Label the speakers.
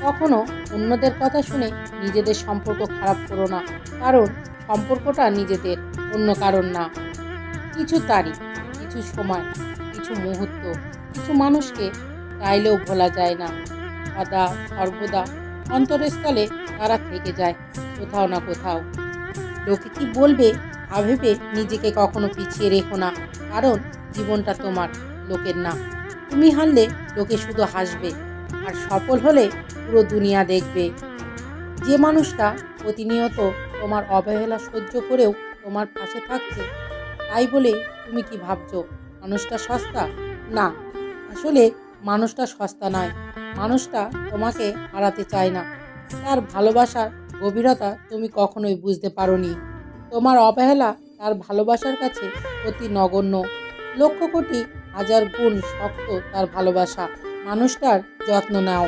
Speaker 1: কখনো অন্যদের কথা শুনে নিজেদের সম্পর্ক খারাপ করো না, কারণ সম্পর্কটা নিজেদের, অন্য কারণ না। কিছু তারিখ, কিছু সময়, কিছু মুহূর্ত, কিছু মানুষকে চাইলেও ভোলা যায় না। সদা সর্বদা অন্তরের স্থলে তারা থেকে যায় কোথাও না কোথাও। লোকে কি বলবে তা ভেবে নিজেকে কখনো পিছিয়ে রেখো না, কারণ জীবনটা তোমার, লোকের না। তুমি হারলে লোকে শুধু হাসবে, আর সফল হলে পুরো দুনিয়া দেখবে। যে মানুষটা প্রতিনিয়ত তোমার অবহেলা সহ্য করেও তোমার পাশে থাকছে, তাই বলে তুমি কি ভাবছো মানুষটা সস্তা? না, আসলে মানুষটা সস্তা নয়। মানুষটা তোমাকে হারাতে চায় না। তার ভালোবাসার গভীরতা তুমি কখনোই বুঝতে পারোনি। তোমার অবহেলা তার ভালোবাসার কাছে অতি নগণ্য। লক্ষ কোটি হাজার গুণ শক্ত তার ভালোবাসা। মানুষটার যত্ন নাও।